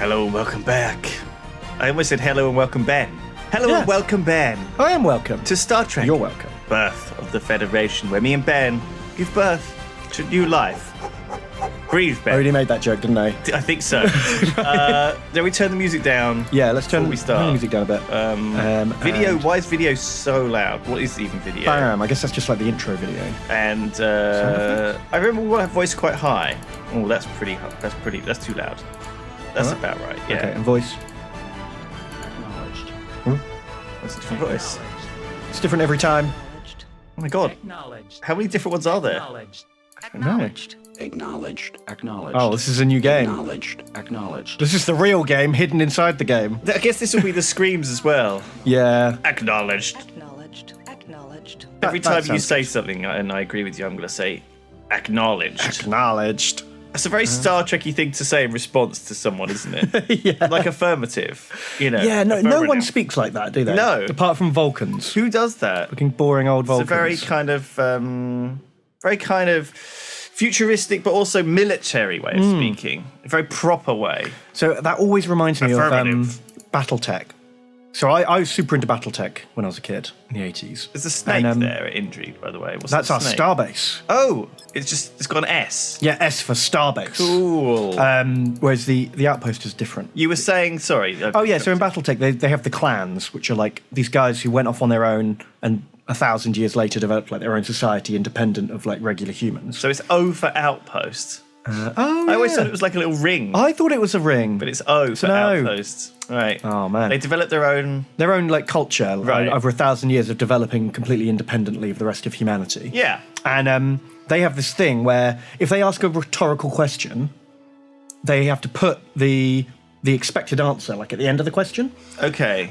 Hello and welcome back. I almost said hello and welcome, Ben. Hello and welcome, Ben. I am welcome. To Star Trek. You're welcome. Birth of the Federation, where me and Ben give birth to new life. Breathe, Ben. I already made that joke, didn't I? I think so. Then we turn the music down. Yeah, let's turn we start. the music down a bit. Video. Why is video so loud? What is even video? Bam. I guess that's just like the intro video. And I remember we want to have voice quite high. Oh, that's pretty. That's too loud. That's about right. Yeah. Okay, and voice. Acknowledged. That's a different voice. It's different every time. Oh my god. Acknowledged. How many different ones are there? Acknowledged. Acknowledged. Acknowledged. Acknowledged. Oh, this is a new game. Acknowledged. Acknowledged. This is the real game hidden inside the game. I guess this will be the screams as well. Yeah. Acknowledged. Acknowledged. Acknowledged. Every That time you sounds say good. something, and I agree with you, I'm going to say acknowledged. Acknowledged. It's a very Star Trekky thing to say in response to someone, isn't it? Yeah. Like affirmative, you know. Yeah, no one affirmative. speaks like that, do they? No. Apart from Vulcans. Who does that? Fucking boring old It's a Vulcans. very kind of futuristic, but also military way of speaking. A very proper way. So that always reminds me of Affirmative. Battletech. So I was super into Battletech when I was a kid in the 80s. There's a snake And, there at Indri, by the way. What's That's that our snake? starbase. Oh, it's got an S. Yeah, S for starbase. Cool. Whereas the outpost is different. You were saying, sorry. Oh yeah, so in Battletech they have the clans, which are like these guys who went off on their own and 1,000 years later developed like their own society independent of like regular humans. So it's O for outpost. Oh, I always yeah. thought it was like a little ring, I thought it was a ring, but it's O for No. outpost. Right. Oh, man. They developed their own. their own like culture Right. over 1,000 years of developing completely independently of the rest of humanity. Yeah. And they have this thing where if they ask a rhetorical question, they have to put the expected answer like at the end of the question. Okay.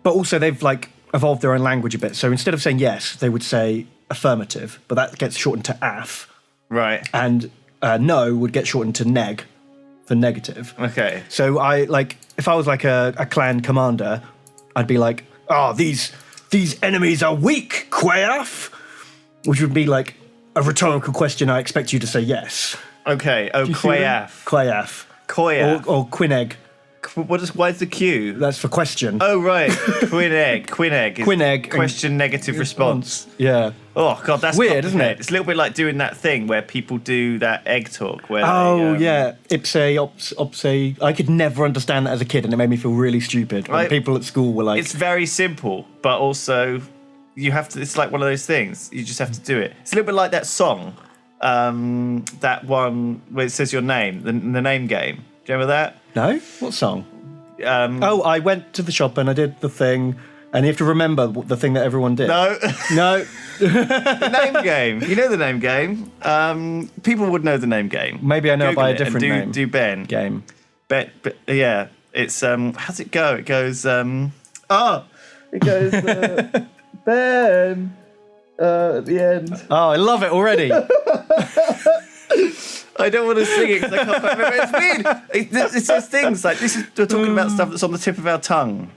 But also they've like evolved their own language a bit. So instead of saying yes, they would say affirmative, but that gets shortened to AF. right. And no would get shortened to neg for negative. Okay. So I like if I was like a clan commander, I'd be like, "Oh, these enemies are weak, Quayaf," which would be like a rhetorical question. I expect you to say yes. Okay. Oh, Do you see them? Quayaf. Quayaf. Quayaf. Or Quineg. Why is the Q? That's for question. Oh, right. Quineg. Quineg. is Quineg. Question negative response. Yeah. Oh, God, that's Weird, isn't complicated. it? It's a little bit like doing that thing where people do that egg talk. Where Oh, they, yeah. Ipse, opse. I could never understand that as a kid, and it made me feel really stupid when Right. people at school were like, It's very simple, but also you have to. It's like one of those things. You just have to do it. It's a little bit like that song, that one where it says your name, the name game. Do you remember that? no? What song? I went to the shop and I did the thing, and you have to remember the thing that everyone did. No, No. the name game. You know the name game. People would know the name game. Maybe I know it by a Google different and name. Do Ben. Game. Bet, yeah. It's how's it go? It goes it goes Ben at the end. Oh, I love it already. I don't want to sing it because I can't quite remember. It's weird. It says things like this is we're talking about stuff that's on the tip of our tongue.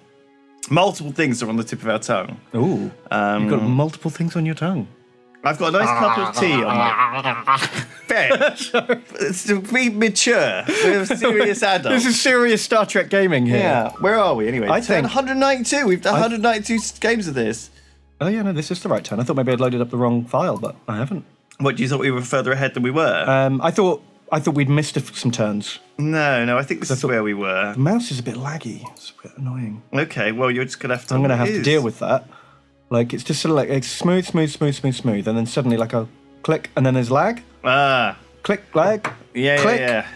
Multiple things are on the tip of our tongue. Ooh. You've got multiple things on your tongue. I've got a nice cup of tea on my Ben. It's to be mature. We're serious adults. This is serious Star Trek gaming here. Yeah. Where are we anyway? I think- 192. We've done 192 games of this. Oh, yeah, no, this is the right turn. I thought maybe I'd loaded up the wrong file, but I haven't. What, you thought we were further ahead than we were? I thought we'd missed some turns. No, I think this is where we were. The mouse is a bit laggy. It's a bit annoying. Okay, well, you're just going to have to... I'm going to have to deal with that. Like, it's just sort of like it's smooth, and then suddenly like a click, and then there's lag. Click, lag. Yeah, click, yeah.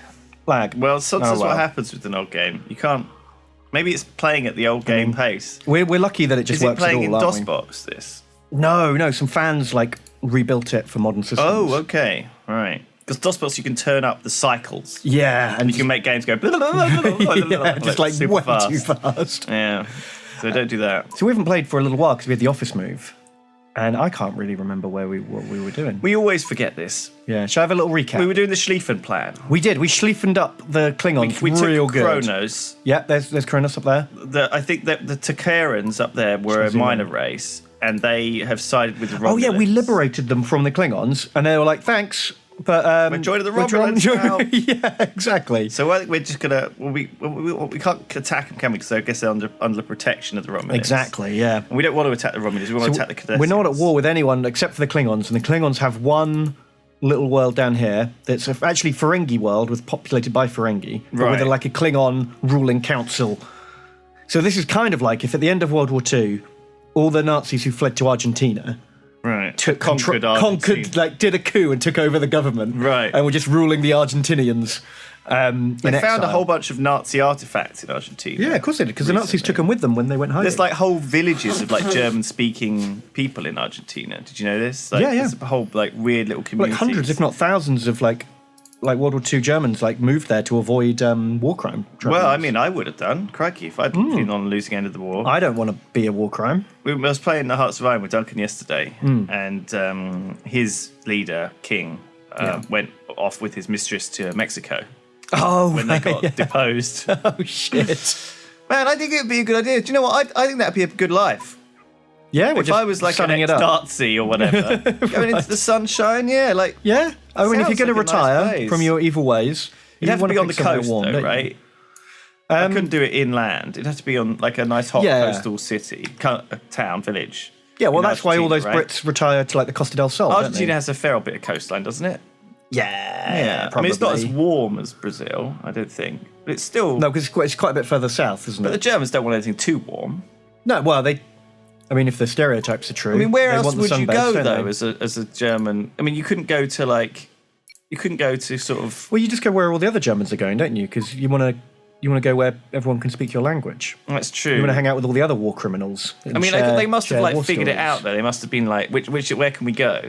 lag. Well, sometimes Oh, well. what happens with an old game. You can't... Maybe it's playing at the old game pace. We're lucky that it just Is it works at playing all, in aren't we? DOSBox, this? No, some fans like rebuilt it for modern systems. Oh, okay. All right. Because DOSBox, you can turn up the cycles. Yeah, and You can make games go... yeah, just like super way fast. too fast. Yeah. So don't do that. So we haven't played for a little while because we had the office move, and I can't really remember what we were doing. We always forget this. Yeah, shall I have a little recap? We were doing the Schlieffen plan. We did. We schlieffened up the Klingons We real took good. Kronos. Yeah, there's Kronos up there. I think that the Takarans up there were a zoom minor in. race, and they have sided with the Romulans. Oh yeah, we liberated them from the Klingons, and they were like, "Thanks, But We're joining the we're Romulans now. Yeah, exactly. So I think we're just gonna. Well, we can't attack them, can we? Because I guess they're under protection of the Romulans. Exactly, yeah. And we don't want to attack the Romulans. We want to attack the Cardassians. We're not at war with anyone except for the Klingons, and the Klingons have one little world down here that's actually Ferengi world, with populated by Ferengi, but with Right. like a Klingon ruling council. So this is kind of like if at the end of World War II, all the Nazis who fled to Argentina Right. conquered, Argentina. like did a coup and took over the government, Right. and were just ruling the Argentinians. They found a whole bunch of Nazi artifacts in Argentina. Yeah, of course they did, because the Nazis recently. took them with them when they went hiding. There's like whole villages of like German-speaking people in Argentina. Did you know this? Like, Yeah, yeah. There's a whole like weird little community. like hundreds, if not thousands, of like World War II Germans like moved there to avoid war crime. Well, I mean, I would have done. Crikey, if I'd been on the losing end of the war. I don't want to be a war crime. I was playing the Hearts of Iron with Duncan yesterday, Hmm. and his leader, King, went off with his mistress to Mexico Oh, when they right, got yeah. deposed. Oh shit! Man, I think it would be a good idea. Do you know what? I think that'd be a good life. Yeah, we're If just I was like an sunning it up. ex-Nazi or whatever, going into the sunshine, yeah, like Yeah, I mean, if you're Sounds going to like a nice retire place. from your evil ways, you'd have to wanna be on the pick somewhere coast, warm, though, don't you? right? I couldn't do it inland. It'd have to be on like a nice hot Yeah. coastal city, a town, village. Yeah, well, in that's why all those Argentina, right? Brits retire to like the Costa del Sol. don't Argentina they? has a fair bit of coastline, doesn't it? Yeah, I mean, it's not as probably. warm as Brazil, I don't think, but it's still. No, because it's quite a bit further south, isn't But the it? Germans don't want anything too warm. No, well, I mean, if the stereotypes are true, I mean, where they else want the would you sunbeds, go don't though they? as a German? I mean, you couldn't go to sort of. Well, you just go where all the other Germans are going, don't you? Because you want to go where everyone can speak your language. That's true. You want to hang out with all the other war criminals. I mean, they must have like figured it out though. They must have been like, where can we go?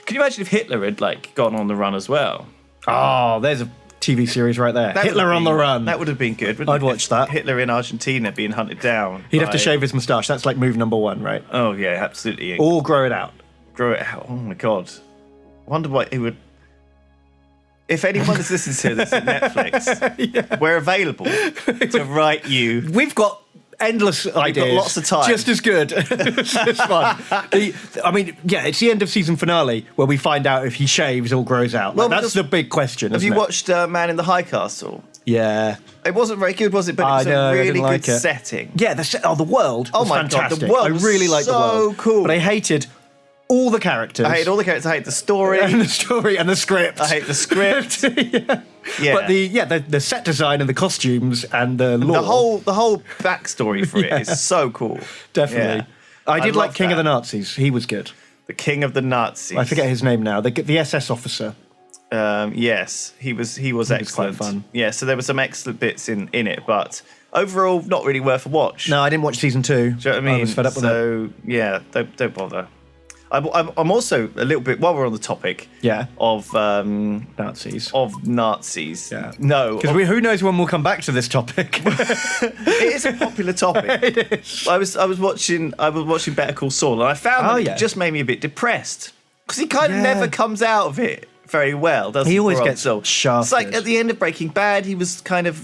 Can you imagine if Hitler had like gone on the run as well? Oh, there's a TV series right there. That would Hitler have on the been- run. That would have been good. wouldn't I'd it? watch that. Hitler in Argentina being hunted down. He'd have to by- shave his moustache. That's like move number one, right? Oh yeah, absolutely. Or grow it out. Grow it out. Oh my god. Wonder what he would. If anyone is listening to this on Netflix, we're available to write you. We've got endless ideas. lots of time. Just as good. It's just fun. I mean, yeah, it's the end of season finale where we find out if he shaves or grows out. Like, Well, that's because- the big question. Have isn't you it? watched Man in the High Castle? Yeah. It wasn't very good, was it? But it I was know, I a didn't really like good it. setting. Yeah, the world Oh was my God, the fantastic. world I was really liked the so world. cool. But I hated all the characters. I hate all the characters. I hate the story. and the story and the script. I hate the script. yeah. Yeah. But the set design and the costumes and the lore. The whole backstory for it is so cool. Definitely. Yeah. I did like love King of that. the Nazis. He was good. The King of the Nazis. I forget his name now. The SS officer. Yes, he was quite excellent. fun. Yeah, so there were some excellent bits in it, but overall, not really worth a watch. No, I didn't watch season 2. Do you know what I mean? I was fed up with it. So yeah, don't bother. I'm also a little bit while we're on the topic. Yeah. Of Nazis. Nazis. Yeah. No. Because who knows when we'll come back to this topic? It is a popular topic. It is. I was watching Better Call Saul, and I found that it just made me a bit depressed because he kind of Yeah. never comes out of it very well, does he? He always poor old gets Saul? shafted. It's like at the end of Breaking Bad, he was kind of.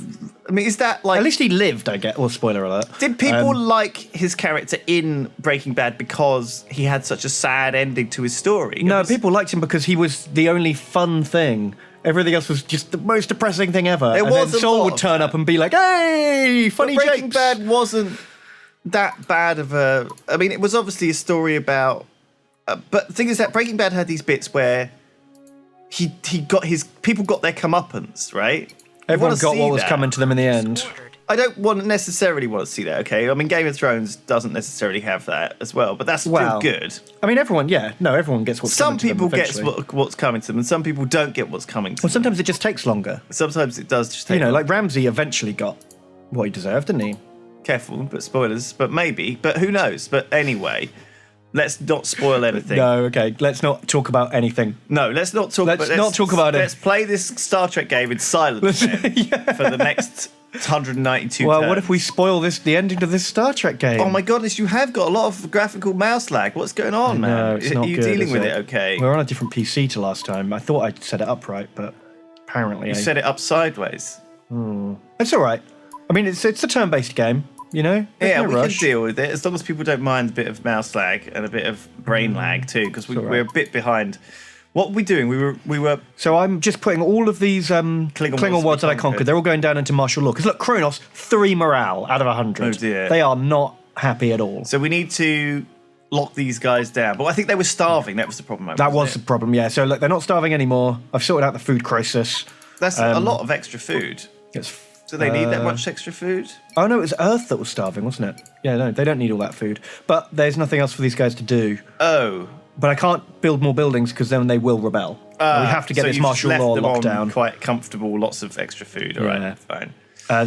I mean, is that like? At least he lived, I get. Well, spoiler alert. Did people like his character in Breaking Bad because he had such a sad ending to his story? No, It was- people liked him because he was the only fun thing. Everything else was just the most depressing thing ever. There and was then a Saul lot would of turn that. up and be like, "Hey, funny But Breaking jokes." Bad wasn't that bad of a. I mean, it was obviously a story about. But the thing is that Breaking Bad had these bits where he got his people got their comeuppance, right? You Everyone wanna got see what was that. coming to them in the end. I don't necessarily want to see that. Okay, I mean, Game of Thrones doesn't necessarily have that as well, but that's still Well, good. I mean, everyone gets what's Some coming to them people get eventually. what's coming to them, and some people don't get what's coming to Well, them. sometimes it just takes longer. Sometimes it does just take. You know, like Ramsay eventually got what he deserved, didn't he? Careful, but spoilers. But maybe. But who knows? But anyway, let's not spoil anything. No, okay. Let's not talk about anything. No, let's not talk. Let's not talk about it. Let's play this Star Trek game in silence then, for the next 192. Well, turns. what if we spoil the ending to this Star Trek game? Oh my goodness, you have got a lot of graphical mouse lag. What's going on, man? No, it's not Are you good, dealing is with it? Okay. We're on a different PC to last time. I thought I'd set it up right, but apparently You set it up sideways. it's all right. I mean, it's a turn-based game, you know? There's Yeah, no we rush. can deal with it as long as people don't mind a bit of mouse lag and a bit of brain lag too, because all right. we're a bit behind What were we doing? We were. So I'm just putting all of these Klingon worlds that I conquered. They're all going down into martial law. Because look, Kronos, 3 morale out of 100. Oh, dear. They are not happy at all. So we need to lock these guys down. But I think they were starving. That was the problem. That was the problem, yeah. So look, they're not starving anymore. I've sorted out the food crisis. That's a lot of extra food. Do they need that much extra food? Oh, no, it was Earth that was starving, wasn't it? Yeah, no, they don't need all that food. But there's nothing else for these guys to do. Oh. But I can't build more buildings because then they will rebel. We have to get this martial law locked down. Quite comfortable, lots of extra food. All right, fine.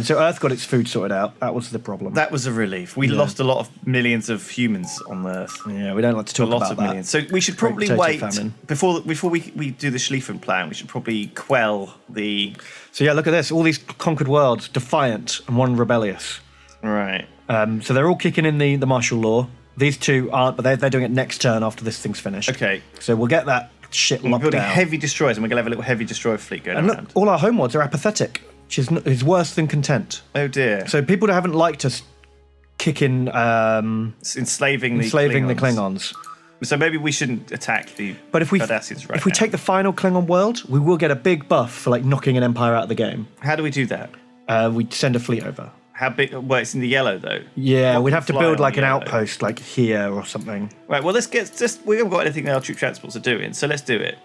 So Earth got its food sorted out. That was the problem. That was a relief. We lost a lot of millions of humans on Earth. Yeah, we don't like to talk about that. Millions. So we should probably wait before we do the Schlieffen plan. We should probably quell the. So yeah, look at this. All these conquered worlds, defiant and one rebellious. Right. So they're all kicking in the martial law. These two aren't, but they're doing it next turn after this thing's finished. Okay. So we'll get that shit locked down. We're building heavy destroyers, and we're going to have a little heavy destroyer fleet going and around. Look, all our home worlds are apathetic, which is worse than content. Oh dear. So people that haven't liked us kicking... enslaving the Klingons. So maybe we shouldn't attack the Cardassians right If we take the final Klingon world, we will get a big buff for like knocking an empire out of the game. How do we do that? We'd send a fleet over. How big? Well, it's in the yellow though. Yeah, we'd have to build like an outpost like here or something. Right, well, let's get we haven't got anything that our troop transports are doing, so let's do it.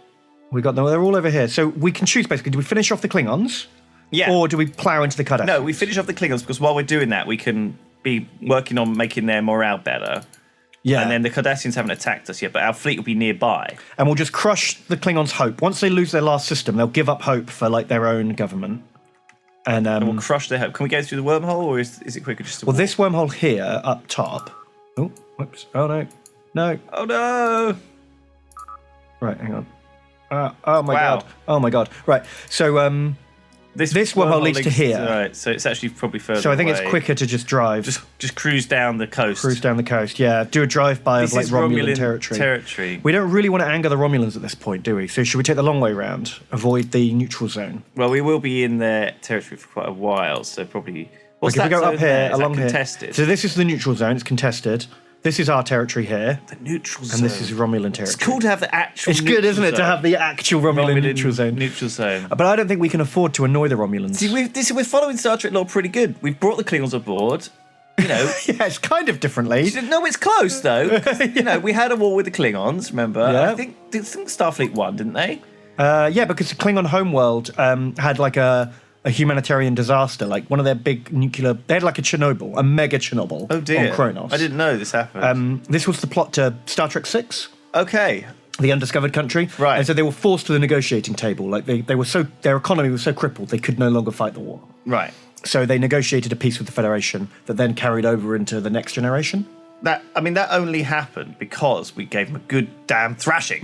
We got them. They're all over here. So we can choose basically. Do we finish off the Klingons? Yeah. Or do we plow into the Cardassians? No, we finish off the Klingons because while we're doing that, we can be working on making their morale better. Yeah. And then the Cardassians haven't attacked us yet, but our fleet will be nearby. And we'll just crush the Klingons' hope. Once they lose their last system, they'll give up hope for like their own government. And we'll crush their hope. Can we go through the wormhole, or is it quicker just to walk? This wormhole here up top. Oh, whoops. Oh no. No. Oh no. Right, hang on. Oh my god. Oh my god. Right. So this wormhole leads to here. Right. So it's actually probably further. So I think away. it's quicker to just drive. Just cruise down the coast. Cruise down the coast. Yeah. Do a drive-by of like Romulan territory. We don't really want to anger the Romulans at this point, do we? So should we take the long way round? Avoid the neutral zone. Well, we will be in their territory for quite a while, so probably. What's that? If we go up here, along here. Contested? So this is the neutral zone. It's contested. This is our territory here. The neutral zone. And this is Romulan territory. It's cool to have the actual. It's good, isn't it, to have the actual Romulan neutral zone. Neutral zone. But I don't think we can afford to annoy the Romulans. See, we're following Star Trek lore pretty good. We've brought the Klingons aboard. You know. Yeah, it's kind of differently. No, it's close though. You know, we had a war with the Klingons. Remember? Yeah. I think Starfleet won, didn't they? Yeah, because the Klingon homeworld had like a humanitarian disaster, like one of their big nuclear. They had like a Chernobyl, a mega Chernobyl. Oh dear. On Kronos. I didn't know this happened. This was the plot to Star Trek VI. Okay. The Undiscovered Country. Right. And so they were forced to the negotiating table. Like they were so, their economy was so crippled they could no longer fight the war. Right. So they negotiated a peace with the Federation that then carried over into the next generation. That only happened because we gave them a good damn thrashing.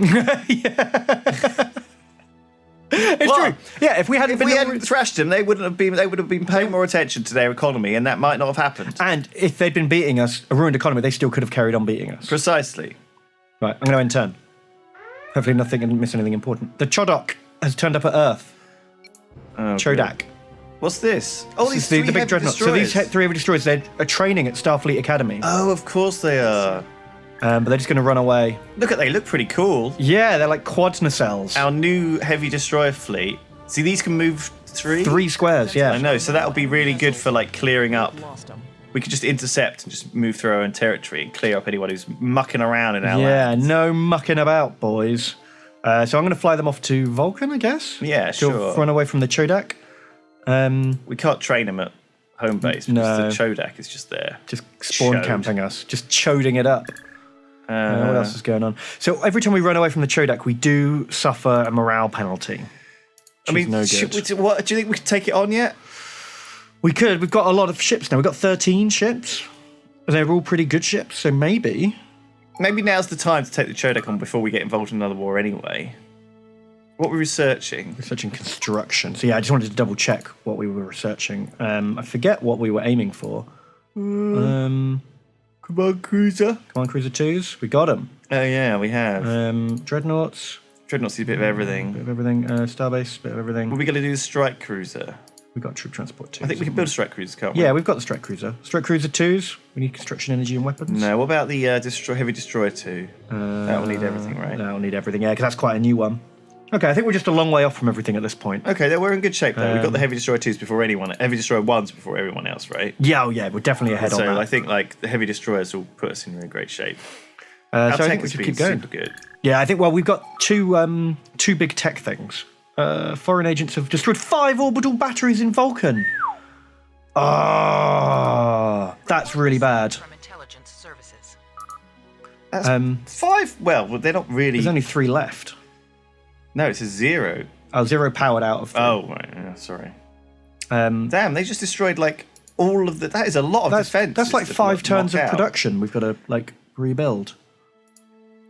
It's true. Yeah, if we hadn't thrashed them, they would have been paying more attention to their economy, and that might not have happened. And if they'd been beating us, a ruined economy, they still could have carried on beating us. Precisely. Right, I'm going to end turn. Hopefully nothing and miss anything important. The Chodok has turned up at Earth. Oh, Chodak. What's this? Oh, This is the big dreadnoughts. So these 3 heavy destroyers, they're training at Starfleet Academy. Oh, of course they are. But they're just going to run away. They look pretty cool. Yeah, they're like quad nacelles. Our new heavy destroyer fleet. See, these can move 3? 3 squares, yeah. I know, so that'll be really good for like clearing up. We could just intercept and just move through our own territory and clear up anyone who's mucking around in our land. No mucking about, boys. So I'm going to fly them off to Vulcan, I guess? Yeah, to sure. Run away from the Chodak. We can't train them at home base because the Chodak is just there. Just spawn camping us. Just choding it up. What else is going on? So every time we run away from the Chodak, we do suffer a morale penalty. I mean, no do good. you think we could take it on yet? We could. We've got a lot of ships now. We've got 13 ships. And they're all pretty good ships, so maybe. Maybe now's the time to take the Chodak on before we get involved in another war anyway. What were we researching? Researching construction. So yeah, I just wanted to double check what we were researching. I forget what we were aiming for. Command Cruiser. Command Cruiser 2s. We got them. Oh yeah, we have. Dreadnoughts. Dreadnoughts is a bit of everything. Bit of everything. Starbase, bit of everything. Were we going to do the Strike Cruiser? We've got troop transport 2s. I think we can build a strike cruiser, can't we? Yeah, we've got the strike cruiser. Strike cruiser 2s. We need construction, energy, and weapons. No, what about the heavy destroyer 2? That will need everything, right? That'll need everything, yeah, because that's quite a new one. Okay, I think we're just a long way off from everything at this point. Okay, we're in good shape though. We've got the heavy destroyer 2s before anyone. Heavy destroyer 1s before everyone else, right? Yeah, we're definitely ahead on that. So I think like the heavy destroyers will put us in really great shape. So Our I tech think we has should been keep going. super good. Yeah, I think, well, we've got two big tech things. Foreign agents have destroyed 5 orbital batteries in Vulcan. Ah, that's really bad. From intelligence services. That's 5. Well, they're not really. There's only 3 left. No, it's a 0. Oh, 0 powered out of 3. Oh, right. Yeah, sorry. Um, Damn, they just destroyed like all of the. That is a lot of defense. That's like to 5 turns knock of out. production we've got to like rebuild.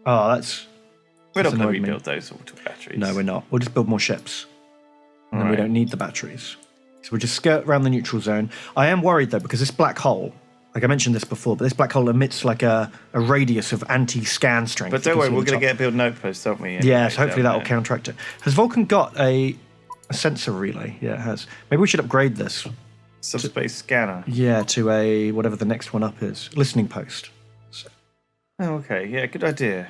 Oh, that's. We're not that's going to annoyed me. rebuild those orbital batteries. No, we're not. We'll just build more ships. And then we Right. don't need the batteries. So we'll just skirt around the neutral zone. I am worried though, because this black hole, like I mentioned this before, but this black hole emits like a radius of anti-scan strength. But you don't can worry, see we're on going top. to build an outpost, don't we? Yeah, so hopefully down that will there. counteract it. Has Vulcan got a sensor relay? Yeah, it has. Maybe we should upgrade this. Subspace scanner. Yeah, to a whatever the next one up is. Listening post. Oh, okay. Yeah, good idea.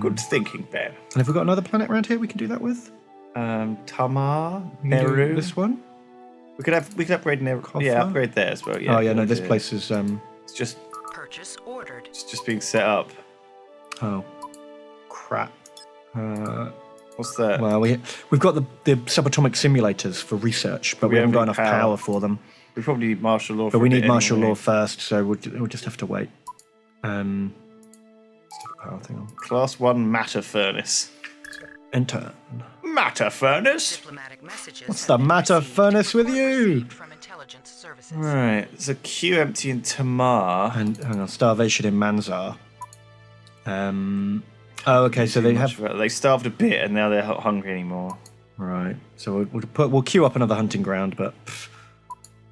Good thinking, Ben. And have we got another planet around here we can do that with? Tamar, We can do Neru. this one? We could upgrade Neru. Coffer? Yeah, upgrade there as well. Yeah. Oh yeah, good no, this idea. place is It's just Purchase ordered. it's just being set up. oh crap. What's that? Well, we've got the subatomic simulators for research, but we haven't got enough power for them. We probably need martial law. But for we a need bit martial anyway. law first, so we'll just have to wait. Stick a power thing on. Class 1 matter furnace. Enter. Matter furnace. Diplomatic messages. What's have the been matter, received. furnace, with Report you? received From intelligence services. Right. There's a queue empty in Tamar. And hang on, starvation in Manzar. Oh, okay. So they have They starved a bit and now they're not hungry anymore. right. So we'll queue up another hunting ground, but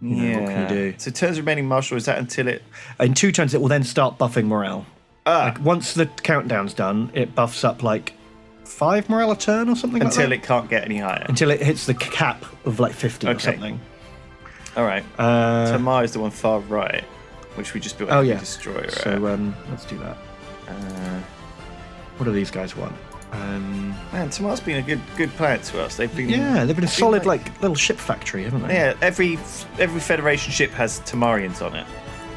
Yeah. what can you do? So turns remaining martial, is that until it. in 2 turns it will then start buffing morale. Like once the countdown's done, it buffs up like 5 morale a turn or something Until like that. it can't get any higher. Until it hits the cap of like 50 or Okay. something. All right. Tamar is the one far right, which we just built a Oh heavy yeah. destroyer at. So let's do that. What do these guys want? Man, Tamar's been a good planet to us. They've been Yeah, they've been a solid like- like little ship factory, haven't they? Yeah, every Federation ship has Tamarians on it.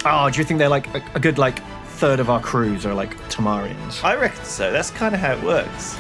Oh, do you think they're like a good like third of our crews are like Tamarians? I reckon so. That's kind of how it works.